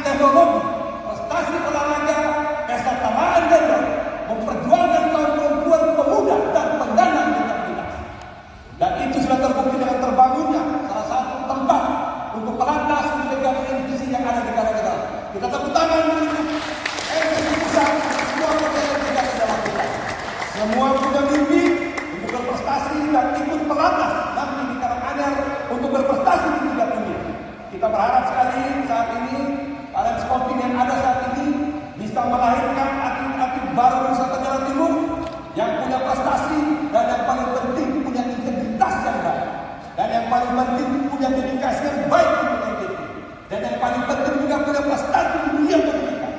teknologi, prestasi olahraga, kesetaraan gender, memperjuangkan kaum perempuan, pemuda, dan penyandang disabilitas. Dan itu sudah terbukti dengan terbangunnya salah satu tempat untuk pelatnas menjaga NPC yang ada di negara-negara. Kita tepuk tangan untuk NPC besar, semua proses yang kita lakukan. Semua punya mimpi untuk berprestasi dan ikut pelatnas nanti di Karanganyar untuk berprestasi di tingkat dunia. Kita berharap sekali saat ini talent scouting yang ada saat ini bisa melahirkan atlet-atlet baru Nusa Tenggara Timur yang punya prestasi dan yang paling penting punya integritas yang baik, dan yang paling penting punya dedikasi yang baik untuk NTT, dan yang paling penting juga punya prestasi di dunia pendidikan.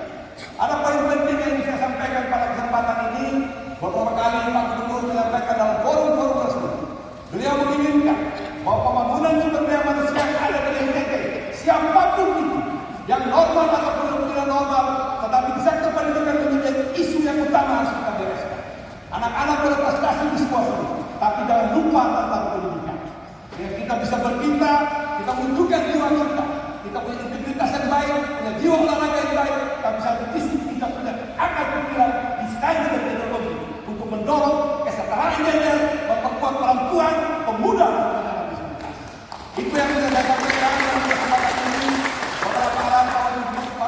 Ada paling penting yang bisa saya sampaikan pada kesempatan ini, beberapa kali Pak Gubernur menyampaikan dalam forum-forum tersebut. Beliau menginginkan bahwa pembangunan sumber daya manusia yang ada di NTT, siapapun itu, yang normal ataupun tidak normal, tetapi di sektor pendidikan menjadi isu yang utama harus kita bereskan. Anak-anak berprestasi di sebuah sekolah, tapi jangan lupa tentang pendidikan. Biar kita bisa berkiprah, kita menunjukkan jiwa kita punya integritas yang baik, punya jiwa olahraga yang baik, tapi satu sisi kita punya akal pikiran di sains dan teknologi untuk mendorong kesetaraan gender, memperkuat perempuan, pemuda, dan penyandang disabilitas. Itu yang bisa saya sampaikan dalam kesempatan ini. Beberapa arahan Pak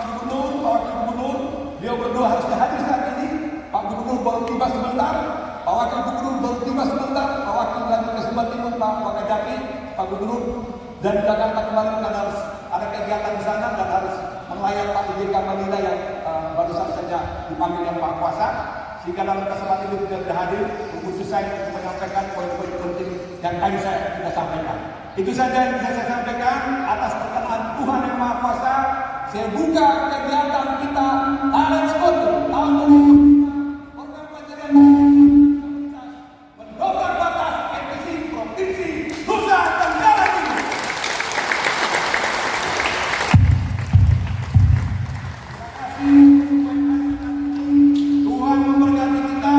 Gubernur, Pak Wakil Gubernur, beliau berdua harus hadir saat ini. Pak Gubernur baru tiba sebentar, Pak Wakil Gubernur baru tiba sebentar, Pak Wakil lagi ke Sumba Timur, Pak Wakajaki, Pak Gubernur dari Jakarta kemarin kan harus ada kegiatan di sana dan harus melayani Pak IJK Manila yang barusan saja dipanggil yang Pak Kuasa, sehingga dalam kesempatan itu tidak hadir, khusus saya untuk menyampaikan poin-poin penting yang tadi saya sudah sampaikan. Itu saja yang bisa saya sampaikan. Atas perkenan Tuhan yang Maha Kuasa, saya buka kegiatan kita talent scouting tahun 2005. Program pelajaran mendobrak batas NPC Provinsi Nusa Tenggara Timur. Tuhan memberkati kita.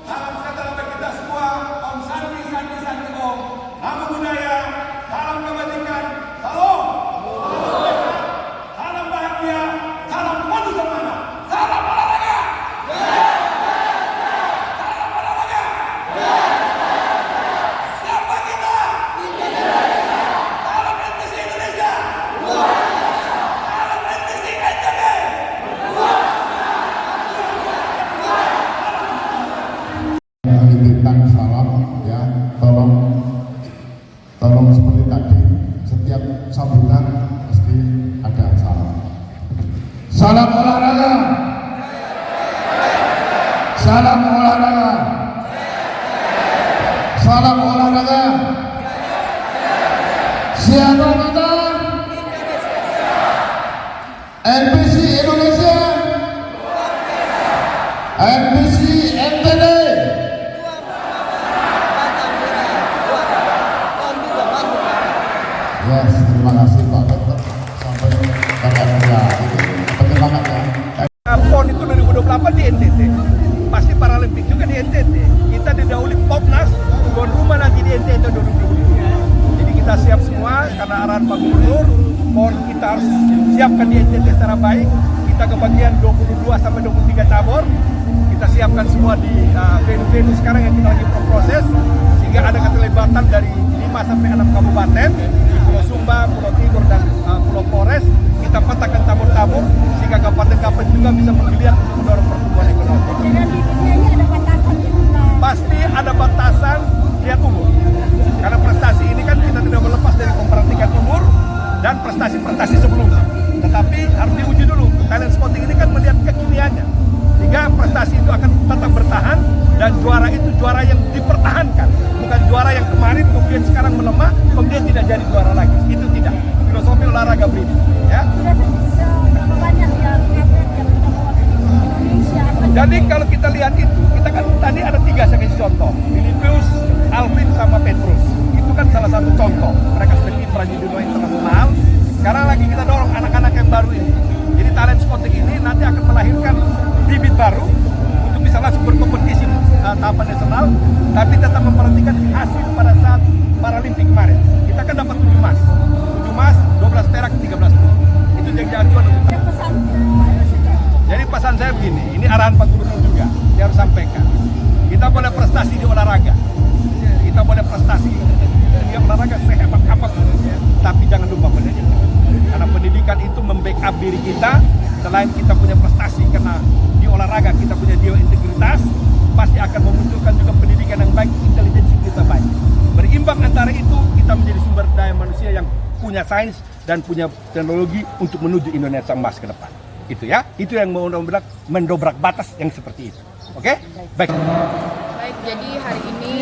Salam sejahtera bagi kita semua. Om Santi Santi Santi Om. Namo Buddhaya. Salam kebajikan. Salam. Salam bahagia. Salam penuh semangat. Salam olahraga. Salam olahraga. Siapa kita? Salam NTC Indonesia. Salam NTC NTT. Titipkan salam ya, tolong seperti tadi, setiap sambutan mesti ada salam. Salam olahraga, salam olahraga, salam olahraga. Siapa kita? NPC Indonesia, NPC NTT. Yes, terima kasih Pak Dokter sampai pada penting banget ya. PON itu 2028 di NTT, pasti Paralimpik juga di NTT. Kita didahului Popnas, tuan rumah nanti di NTT 2022. Jadi kita siap semua karena arahan Pak Gubernur, PON kita harus siapkan di NTT secara baik. Kita kebagian 22 sampai 23 cabur, kita siapkan semua di venue-venue sekarang yang kita lagi proses, sehingga ada keterlibatan dari 5 sampai 6 kabupaten di Pulau Sumba, Pulau Timur, dan Pulau Flores. Kita petakan tabur-tabur sehingga kabupaten-kabupaten juga bisa menggeliat untuk mendorong pertumbuhan ekonomi. Jadi di dunia ini ada batasan gitu. Pasti ada batasan lihat umur. Karena prestasi ini kan kita tidak melepas dari memperhatikan umur dan prestasi-prestasi sebelumnya. Tetapi harus diuji dulu. Talent scouting ini kan melihat kekiniannya, sehingga prestasi itu akan tetap bertahan dan juara itu juara yang dipertahankan, bukan juara yang kemarin kemudian sekarang melemah kemudian tidak jadi juara lagi. Itu tidak filosofi olahraga British ya. Sudah seberapa banyak yang atlet yang sudah mewakili Indonesia? Jadi kalau kita lihat itu, kita kan tadi ada 3 saya kasih contoh, Filipius, Alvin sama Petrus. Itu kan salah satu contoh. Mereka sudah kiprah di dunia internasional. Sekarang lagi kita dorong anak-anak yang baru ini. Jadi talent scouting ini nanti akan melahirkan bibit baru untuk bisa langsung berkompetisi tahapan nasional, tapi tetap memperhatikan hasil pada saat Paralimpik kemarin. Kita kan dapat 7 emas, 12 perak, 13 arahan Pak Gubernur juga, saya harus sampaikan. Kita boleh prestasi di olahraga, kita boleh prestasi di olahraga sehebat apapun, tapi jangan lupa pendidikan. Karena pendidikan itu membackup diri kita. Selain kita punya prestasi karena di olahraga kita punya jiwa integritas, pasti akan memunculkan juga pendidikan yang baik, intelijensi kita baik. Berimbang antara itu, kita menjadi sumber daya manusia yang punya sains dan punya teknologi untuk menuju Indonesia emas ke depan. Itu ya, itu yang mau mendobrak batas yang seperti itu. Oke? Baik. Baik, jadi hari ini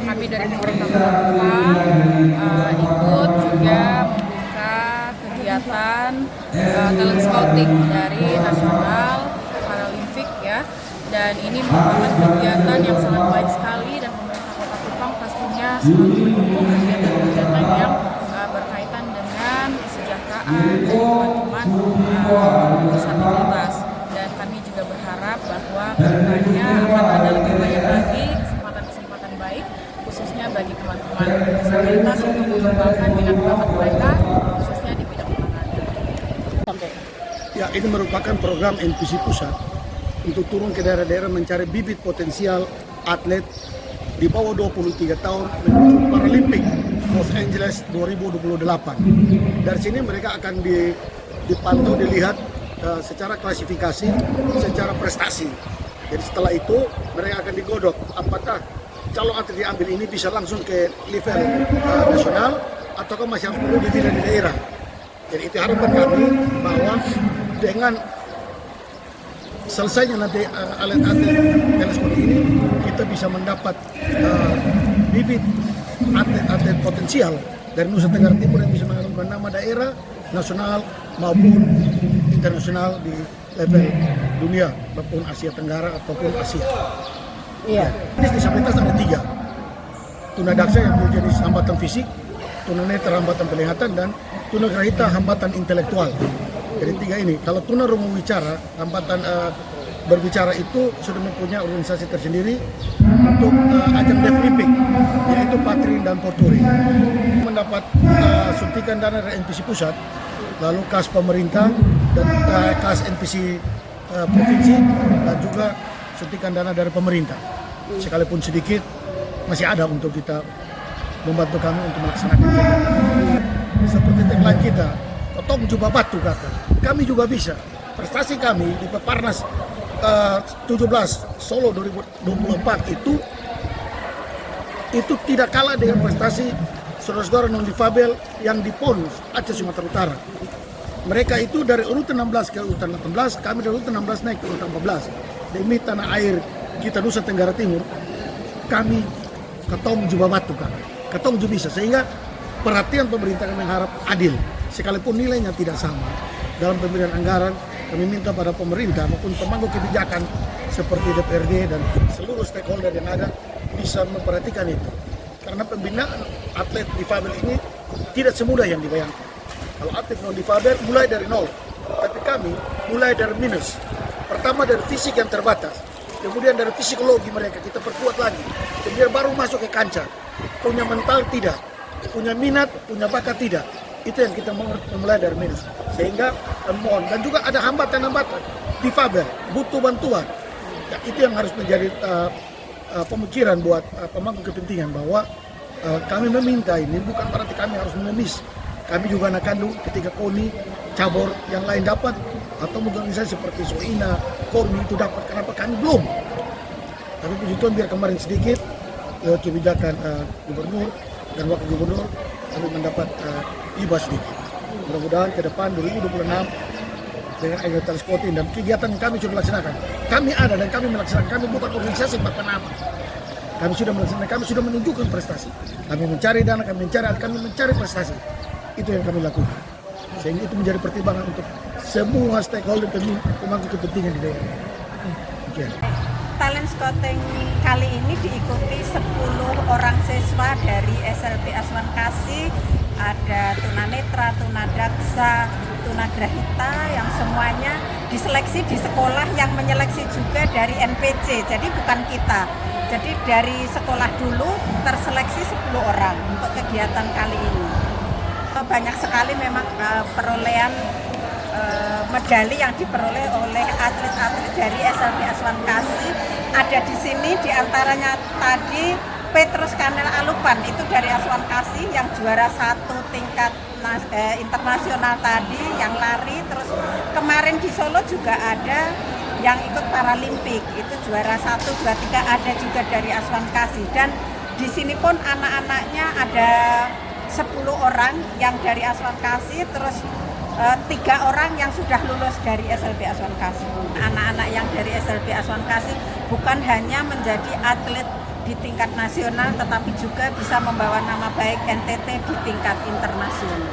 kami dari pemerintah Kota Kupang ikut juga membuka kegiatan talent scouting dari Nasional Paralimpik ya. Dan ini merupakan kegiatan yang sangat baik sekali dan pemerintah Kota Kupang pastinya selalu mendukung kegiatan-kegiatan yang berkaitan dengan kesejahteraan teman-teman disabilitas. Dan kami juga berharap bahwa kedepannya akan ada lebih banyak lagi kesempatan-kesempatan baik khususnya bagi teman-teman disabilitas untuk mengembangkan minat bakat mereka khususnya di bidang olahraga. Ya, ini merupakan program NPC Pusat untuk turun ke daerah-daerah mencari bibit potensial atlet di bawah 23 tahun menuju Paralimpik Los Angeles 2028. Dari sini mereka akan dipantau, dilihat secara klasifikasi, secara prestasi. Jadi setelah itu mereka akan digodok apakah calon atlet diambil ini bisa langsung ke level nasional ataukah masih harus perlu dibina di daerah. Jadi itu harapan kami bahwa dengan selesainya nanti atlet-atlet yang seperti ini, kita bisa mendapat bibit atlet-atlet potensial dari Nusa Tenggara Timur yang bisa mengharumkan nama daerah nasional maupun internasional di level dunia maupun Asia Tenggara ataupun Asia. Iya. Jenis disabilitas ada 3. Tunadaksa yang menjadi hambatan fisik, tunanetra hambatan penglihatan, dan tunagrahita hambatan intelektual. Jadi 3 ini. Kalau tunarungu bicara, hambatan berbicara itu sudah mempunyai organisasi tersendiri untuk ajang Deaflympic, yaitu Patrin dan Porturi. Mendapat suntikan dana dari NPC Pusat, lalu kas pemerintah dan kas NPC provinsi, dan juga suntikan dana dari pemerintah. Sekalipun sedikit, masih ada untuk kita membantu kami untuk melaksanakan kegiatan. Seperti tagline kita, potong jubah batu kata. Kami juga bisa. Prestasi kami di Peparnas 17 Solo 2024 itu tidak kalah dengan prestasi saudara-saudara non difabel yang di PON Aceh Sumatera Utara. Mereka itu dari urutan 16 ke urutan 18, kami dari urutan 16 naik ke urutan 14. Demi tanah air kita Nusa Tenggara Timur, kami ketong jubah batu kan, ketong juga bisa, sehingga perhatian pemerintah kami harap adil, sekalipun nilainya tidak sama. Dalam pemberian anggaran, kami minta pada pemerintah maupun pemangku kebijakan seperti DPRD dan seluruh stakeholder yang ada bisa memperhatikan itu. Karena pembinaan atlet difabel ini tidak semudah yang dibayangkan. Kalau atlet non difabel mulai dari nol, tapi kami mulai dari minus. Pertama dari fisik yang terbatas, kemudian dari psikologi mereka kita perkuat lagi, kemudian baru masuk ke kancah. Punya mental tidak, punya minat, punya bakat tidak. Itu yang kita memulai dari minus. Sehingga mohon, dan juga ada hambatan-hambatan difabel, butuh bantuan. Ya, itu yang harus menjadi pemikiran buat pemangku kepentingan, bahwa kami meminta ini bukan berarti kami harus mengemis. Kami juga anak kandung ketika KONI, cabur yang lain dapat, atau organisasi seperti SOINA, KORMI itu dapat, kenapa kami belum? Tapi puji Tuhan biar kemarin sedikit lewat kebijakan gubernur dan wakil gubernur kami mendapat hibah sedikit. Mudah-mudahan ke depan 2026 dengan agenda scouting dan kegiatan yang kami sudah laksanakan. Kami ada dan kami melaksanakan, kami bukan organisasi apa-apa. Kami sudah melaksanakan, kami sudah menunjukkan prestasi. Kami mencari dana, kami mencari prestasi. Itu yang kami lakukan. Sehingga itu menjadi pertimbangan untuk semua stakeholder pemangku kepentingan di daerah. Okay. Talent scouting kali ini diikuti 10 orang siswa dari SLB Aswan Kasih, ada tunanetra, tunadaksa, tunagrahita yang semuanya diseleksi di sekolah yang menyeleksi juga dari NPC, jadi bukan kita. Jadi dari sekolah dulu terseleksi 10 orang untuk kegiatan kali ini. Banyak sekali memang perolehan medali yang diperoleh oleh atlet-atlet dari SLB Aswan Kasih. Ada di sini diantaranya tadi Petrus Kanel Alupan, itu dari Aswan Kasih yang juara 1 tingkat internasional tadi yang lari. Terus kemarin di Solo juga ada yang ikut Paralimpik, itu juara 1, 2, 3 ada juga dari Aswan Kasih. Dan di sini pun anak-anaknya ada 10 orang yang dari Aswan Kasih, terus 3 orang yang sudah lulus dari SLB Aswan Kasih. Anak-anak yang dari SLB Aswan Kasih bukan hanya menjadi atlet di tingkat nasional, tetapi juga bisa membawa nama baik NTT di tingkat internasional.